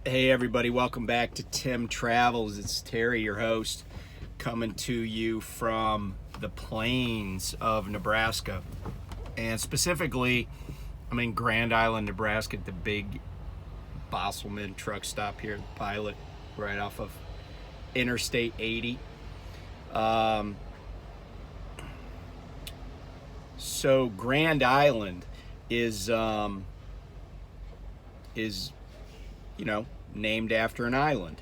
Hey everybody, welcome back to Tim Travels. It's Terry, your host, coming to you from the plains of Nebraska. And specifically, I'm in Grand Island, Nebraska at the big Bosselman truck stop here, the Pilot, right off of Interstate 80. So Grand Island is named after an island.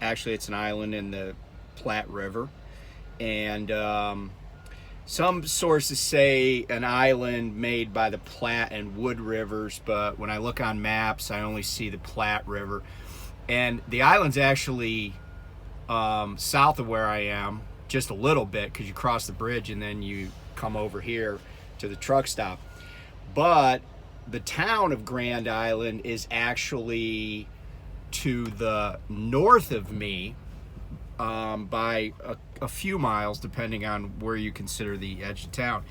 Actually, it's an island in the Platte River. And some sources say an island made by the Platte and Wood Rivers, but when I look on maps, I only see the Platte River. And the island's actually south of where I am, just a little bit, because you cross the bridge and then you come over here to the truck stop. But the town of Grand Island is actually to the north of me by a few miles, depending on where you consider the edge of town.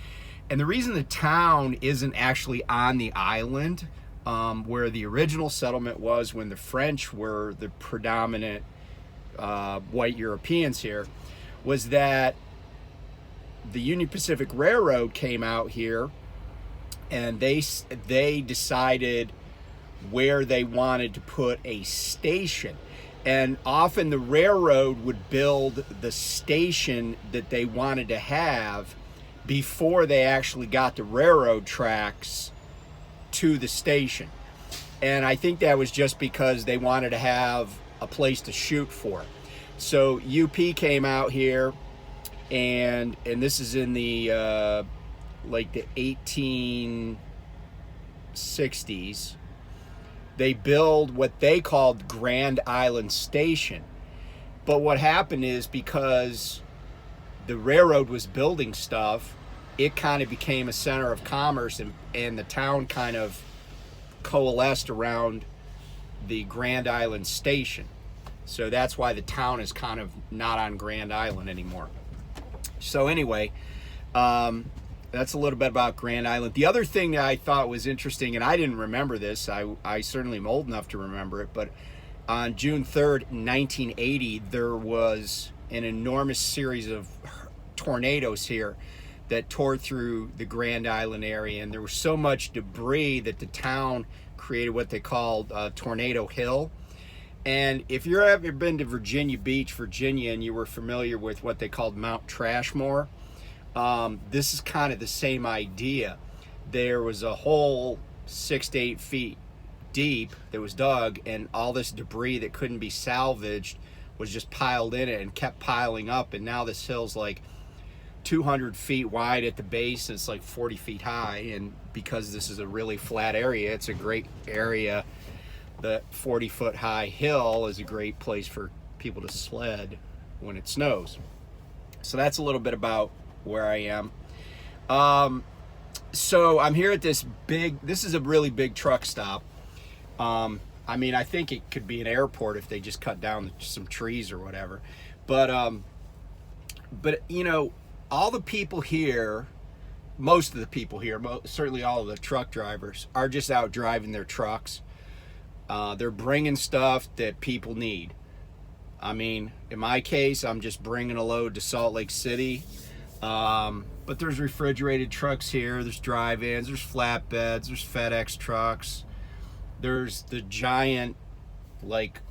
And the reason the town isn't actually on the island where the original settlement was when the French were the predominant white Europeans here was that the Union Pacific Railroad came out here and they decided where they wanted to put a station. And often the railroad would build the station that they wanted to have before they actually got the railroad tracks to the station. And I think that was just because they wanted to have a place to shoot for. So UP came out here, and this is in the like the 1860s. They build what they called Grand Island Station. But what happened is, because the railroad was building stuff, it kind of became a center of commerce, and the town kind of coalesced around the Grand Island Station. So that's why the town is kind of not on Grand Island anymore. So anyway, that's a little bit about Grand Island. The other thing that I thought was interesting, and I didn't remember this, I certainly am old enough to remember it, but on June 3rd, 1980, there was an enormous series of tornadoes here that tore through the Grand Island area, and there was so much debris that the town created what they called Tornado Hill. And if you've ever been to Virginia Beach, Virginia, and you were familiar with what they called Mount Trashmore, this is kind of the same idea. There was a hole 6 to 8 feet deep that was dug, and all this debris that couldn't be salvaged was just piled in it and kept piling up. And now this hill's like 200 feet wide at the base, and it's like 40 feet high. And because this is a really flat area, it's a great area. The 40-foot high hill is a great place for people to sled when it snows. So that's a little bit about where I am. So I'm here at this is a really big truck stop. I think it could be an airport if they just cut down some trees or whatever. But all the people here, most of the people here, certainly all of the truck drivers, are just out driving their trucks. They're bringing stuff that people need. In my case, I'm just bringing a load to Salt Lake City. But there's refrigerated trucks here, there's drive-ins, there's flatbeds, there's FedEx trucks, there's the giant, like,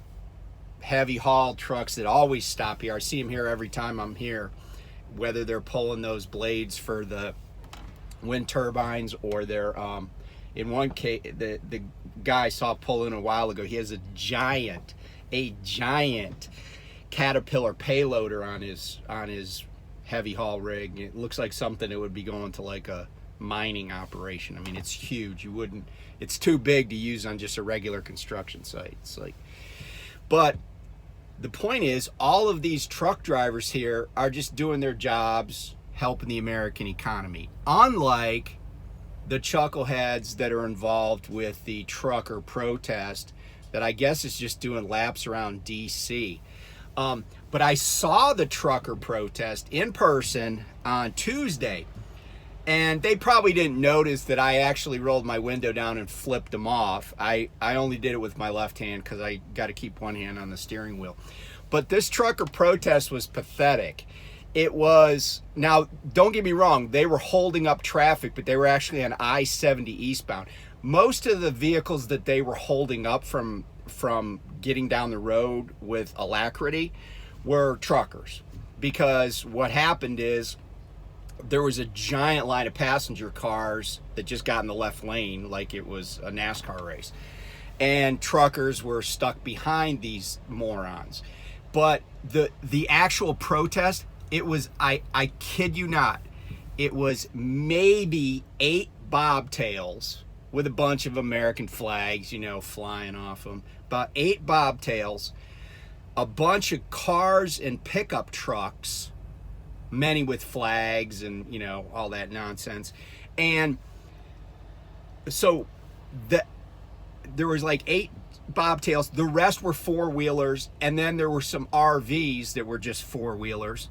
heavy haul trucks that always stop here. I see them here every time I'm here, whether they're pulling those blades for the wind turbines or they're, in one case, the guy I saw pulling a while ago, he has a giant Caterpillar payloader on his heavy haul rig. It looks like something that would be going to like a mining operation. It's huge. It's too big to use on just a regular construction site. But the point is, all of these truck drivers here are just doing their jobs, helping the American economy. Unlike the chuckleheads that are involved with the trucker protest that I guess is just doing laps around DC. But I saw the trucker protest in person on Tuesday, And they probably didn't notice that I actually rolled my window down and flipped them off. I only did it with my left hand because I got to keep one hand on the steering wheel. But this trucker protest was pathetic. It was, now don't get me wrong, they were holding up traffic, but they were actually on I-70 eastbound. Most of the vehicles that they were holding up from getting down the road with alacrity were truckers. Because what happened is, there was a giant line of passenger cars that just got in the left lane like it was a NASCAR race. And truckers were stuck behind these morons. But the actual protest, it was, I kid you not, it was maybe 8 bobtails with a bunch of American flags, you know, flying off them. About 8 bobtails, a bunch of cars and pickup trucks, many with flags and, you know, all that nonsense. And so there was like 8 bobtails. The rest were 4-wheelers, and then there were some RVs that were just 4-wheelers.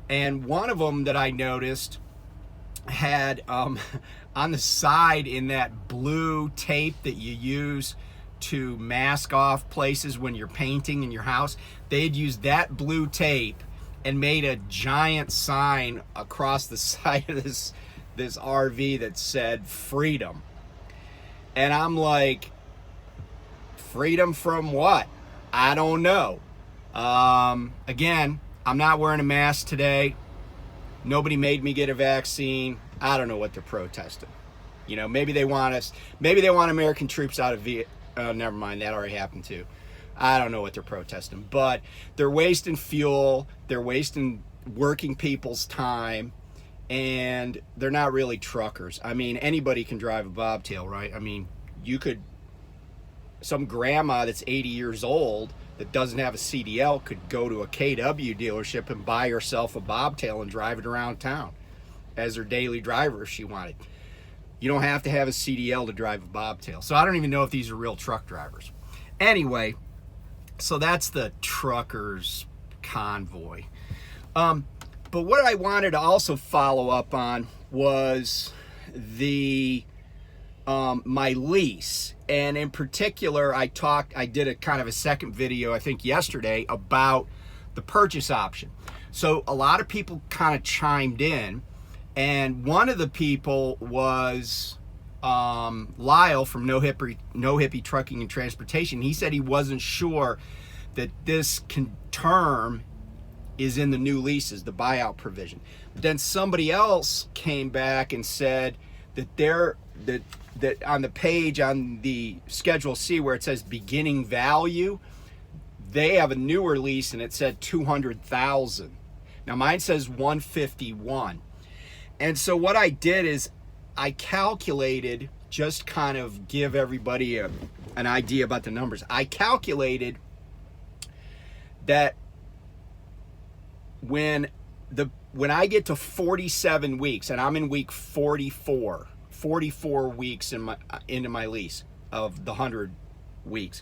And one of them that I noticed had on the side, in that blue tape that you use to mask off places when you're painting in your house, they had used that blue tape and made a giant sign across the side of this RV that said freedom. And I'm like, freedom from what? I don't know. Again, I'm not wearing a mask today. Nobody made me get a vaccine. I don't know what they're protesting. You know, maybe they want American troops out of Vietnam. Never mind, that already happened too. I don't know what they're protesting, but they're wasting fuel, they're wasting working people's time, and they're not really truckers. I mean, anybody can drive a bobtail, right? I mean, some grandma that's 80 years old that doesn't have a CDL could go to a KW dealership and buy herself a bobtail and drive it around town as her daily driver if she wanted. You don't have to have a CDL to drive a bobtail. So I don't even know if these are real truck drivers. Anyway, so that's the truckers convoy. But what I wanted to also follow up on was my lease. And in particular, I did a kind of a second video, I think yesterday, about the purchase option. So a lot of people kind of chimed in, and one of the people was Lyle from No Hippie Trucking and Transportation. He said he wasn't sure that this term is in the new leases, the buyout provision. But then somebody else came back and said that that on the page on the Schedule C where it says beginning value, they have a newer lease and it said $200,000. Now mine says $151. And so what I did is I calculated, just kind of give everybody an idea about the numbers. I calculated that when I get to 47 weeks, and I'm in week 44 weeks into my lease of the 100 weeks.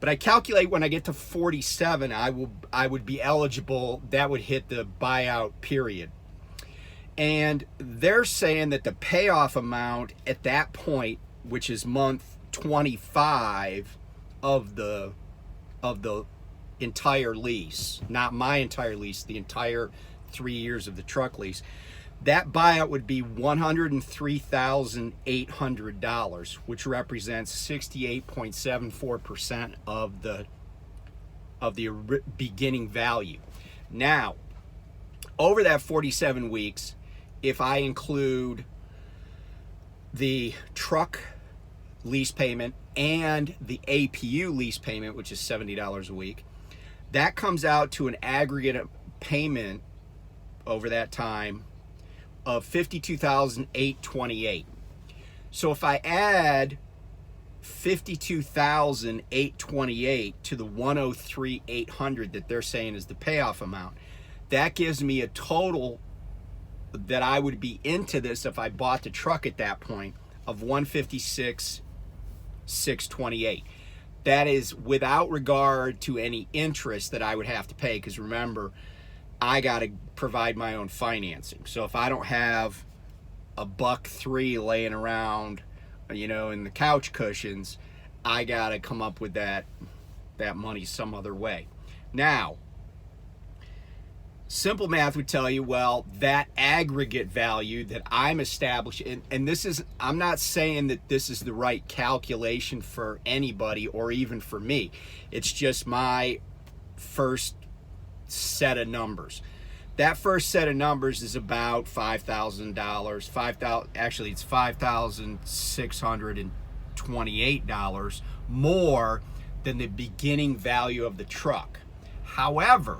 But I calculate when I get to 47, I would be eligible. That would hit the buyout period. And they're saying that the payoff amount at that point, which is month 25 of the entire lease, not my entire lease, the entire 3 years of the truck lease, that buyout would be $103,800, which represents 68.74% of the beginning value. Now, over that 47 weeks, if I include the truck lease payment and the APU lease payment, which is $70 a week, that comes out to an aggregate payment over that time of $52,828. So if I add $52,828 to the $103,800 that they're saying is the payoff amount, that gives me a total that I would be into this if I bought the truck at that point of $156,628. That is without regard to any interest that I would have to pay, because remember, I got to provide my own financing. So if I don't have a $1.03 laying around, you know, in the couch cushions. I gotta come up with that money some other way. Now, simple math would tell you, well, that aggregate value that I'm establishing, and this is, I'm not saying that this is the right calculation for anybody or even for me. It's just my first set of numbers. That first set of numbers is about $5,000. Actually, it's $5,628 more than the beginning value of the truck. However,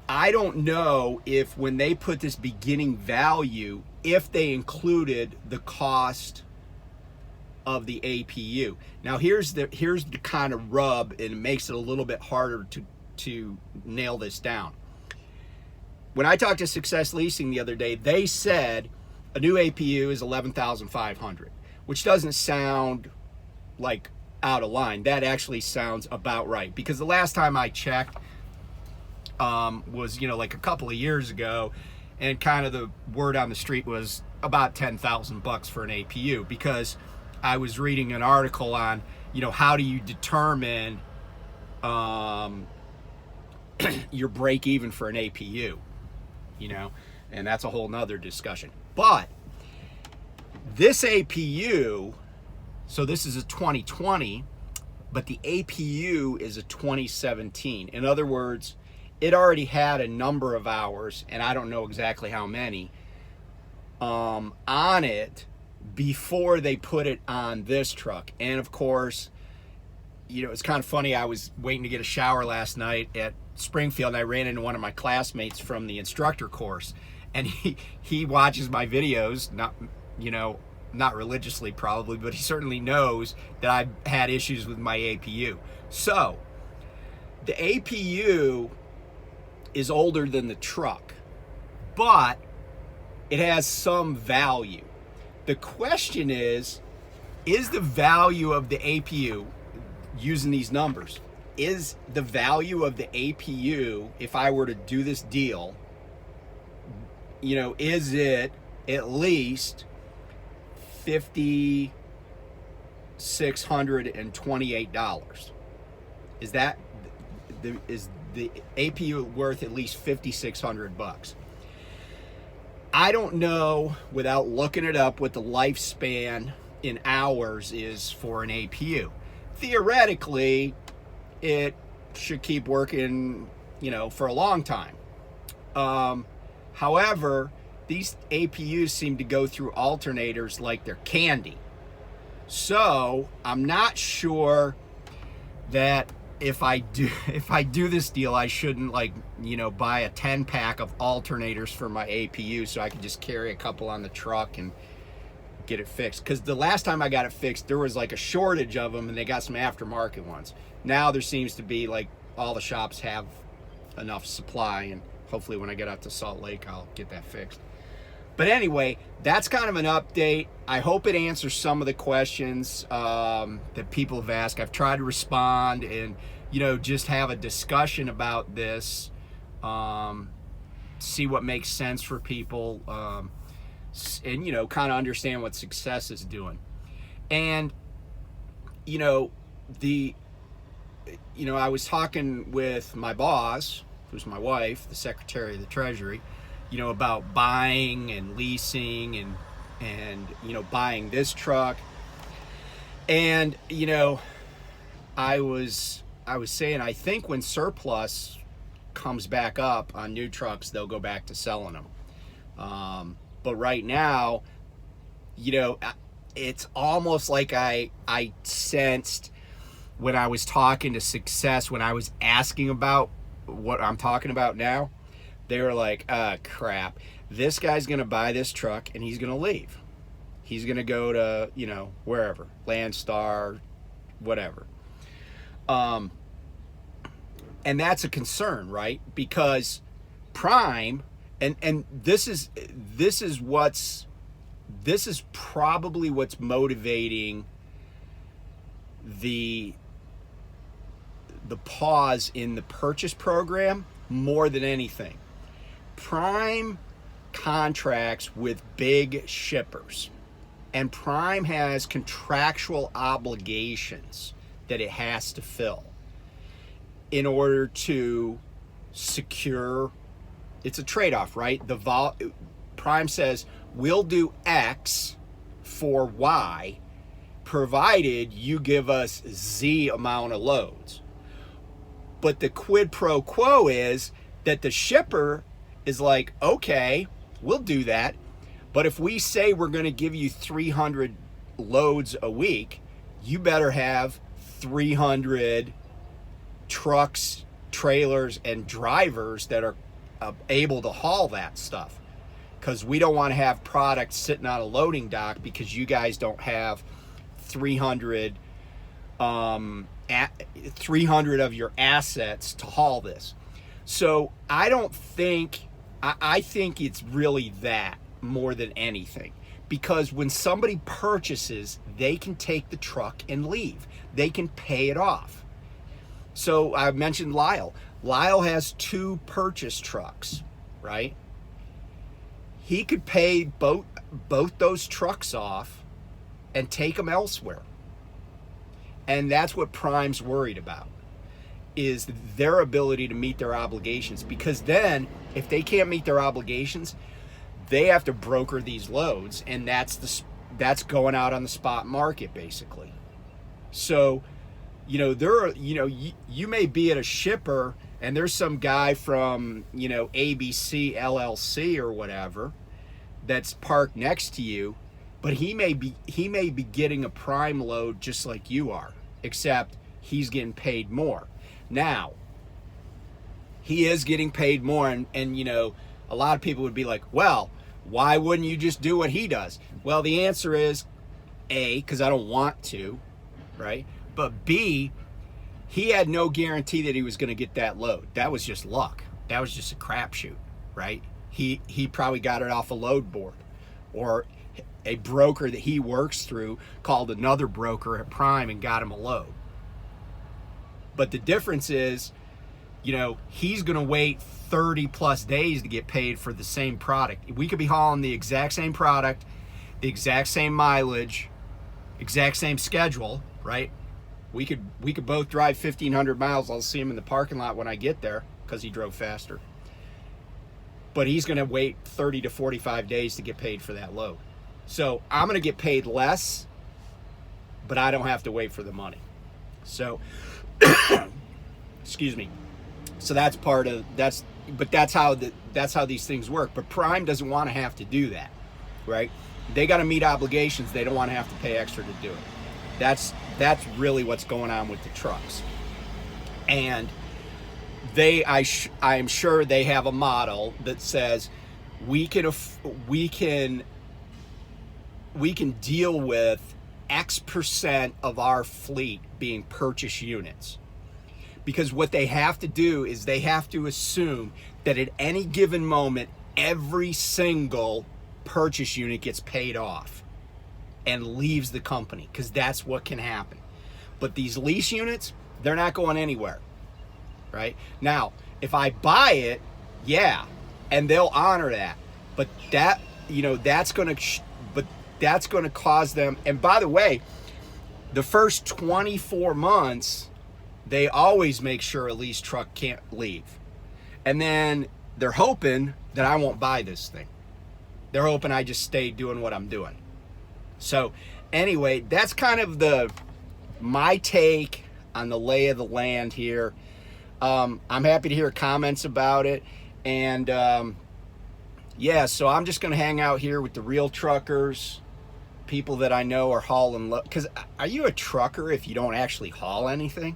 I don't know if when they put this beginning value, if they included the cost of the APU. Now here's the kind of rub, and it makes it a little bit harder to nail this down. When I talked to Success Leasing the other day, they said a new APU is $11,500, which doesn't sound like out of line. That actually sounds about right, because the last time I checked was, you know, like a couple of years ago, and kind of the word on the street was about $10,000 for an APU, because I was reading an article on, you know, how do you determine your break even for an APU, you know, and that's a whole nother discussion. But this APU, so this is a 2020, but the APU is a 2017. In other words, it already had a number of hours, and I don't know exactly how many, on it before they put it on this truck. And of course, you know, it's kind of funny. I was waiting to get a shower last night at Springfield, and I ran into one of my classmates from the instructor course, and he watches my videos, not, you know, not religiously probably, but he certainly knows that I've had issues with my APU. So the APU is older than the truck, but it has some value. The question is the value of the APU, using these numbers, is the value of the APU, if I were to do this deal, you know, is it at least $5,628? Is the APU worth at least $5,600? I don't know, without looking it up, what the lifespan in hours is for an APU. Theoretically, it should keep working, you know, for a long time. However, these APUs seem to go through alternators like they're candy. So I'm not sure that if I do this deal, I shouldn't, like, you know, buy a 10-pack of alternators for my APU so I can just carry a couple on the truck and get it fixed. Because the last time I got it fixed, there was like a shortage of them, and they got some aftermarket ones. Now there seems to be, like, all the shops have enough supply, and hopefully when I get out to Salt Lake, I'll get that fixed. But anyway, that's kind of an update. I hope it answers some of the questions that people have asked. I've tried to respond and, you know, just have a discussion about this, see what makes sense for people, and, you know, kind of understand what Success is doing. And, you know, I was talking with my boss, who's my wife, the Secretary of the Treasury, you know, about buying and leasing and you know, buying this truck. And, you know, I was saying, I think when surplus comes back up on new trucks, they'll go back to selling them. But right now, you know, it's almost like I sensed when I was talking to Success, when I was asking about what I'm talking about now, they were like, crap, this guy's going to buy this truck and he's going to leave. He's going to go to, you know, wherever, Landstar, whatever. And that's a concern, right? Because Prime, and this is probably what's motivating the pause in the purchase program more than anything. Prime contracts with big shippers, and Prime has contractual obligations that it has to fill in order to secure. It's a trade-off, right? Prime says we'll do X for Y provided you give us Z amount of loads. But the quid pro quo is that the shipper is like, okay, we'll do that, but if we say we're going to give you 300 loads a week, you better have 300 trucks, trailers, and drivers that are able to haul that stuff, because we don't want to have product sitting on a loading dock because you guys don't have 300 of your assets to haul this. So I think it's really that more than anything, because when somebody purchases, they can take the truck and leave. They can pay it off. So I mentioned Lyle. Lyle has 2 purchase trucks, right? He could pay both those trucks off and take them elsewhere. And that's what Prime's worried about, is their ability to meet their obligations. Because then, if they can't meet their obligations, they have to broker these loads, and that's going out on the spot market, basically. So, you may be at a shipper, and there's some guy from, ABC LLC or whatever that's parked next to you, but he may be getting a Prime load just like you are, except he's getting paid more. Now, he is getting paid more, and a lot of people would be like, well, why wouldn't you just do what he does? Well, the answer is A, because I don't want to, right? But B, he had no guarantee that he was going to get that load. That was just luck. That was just a crapshoot, right? He probably got it off a load board, or a broker that he works through called another broker at Prime and got him a load. But the difference is, he's going to wait 30 plus days to get paid for the same product. We could be hauling the exact same product, the exact same mileage, exact same schedule, right? We could both drive 1,500 miles. I'll see him in the parking lot when I get there because he drove faster. But he's going to wait 30 to 45 days to get paid for that load. So I'm going to get paid less, but I don't have to wait for the money. So, excuse me. So that's how these things work. But Prime doesn't want to have to do that, right? They got to meet obligations. They don't want to have to pay extra to do it. That's really what's going on with the trucks. And I am sure they have a model that says we can deal with X% of our fleet being purchase units. Because what they have to do is they have to assume that at any given moment, every single purchase unit gets paid off and leaves the company, because that's what can happen. But these lease units, they're not going anywhere, right? Now, if I buy it, yeah, and they'll honor that. But that's going to cause them. And by the way, the first 24 months, they always make sure a lease truck can't leave. And then they're hoping that I won't buy this thing. They're hoping I just stay doing what I'm doing. So anyway, that's kind of my take on the lay of the land here. I'm happy to hear comments about it. And yeah, so I'm just going to hang out here with the real truckers, people that I know are hauling. Because are you a trucker if you don't actually haul anything?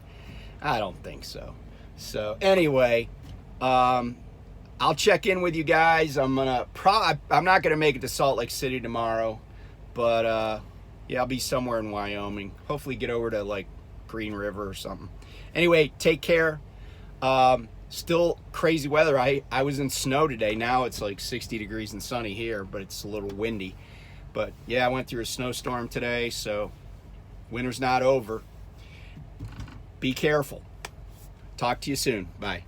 I don't think so. So anyway, I'll check in with you guys. I'm not gonna make it to Salt Lake City tomorrow, but yeah, I'll be somewhere in Wyoming. Hopefully get over to like Green River or something. Anyway, take care. Still crazy weather. I was in snow today. Now it's like 60 degrees and sunny here, but it's a little windy. But yeah, I went through a snowstorm today, so winter's not over. Be careful. Talk to you soon. Bye.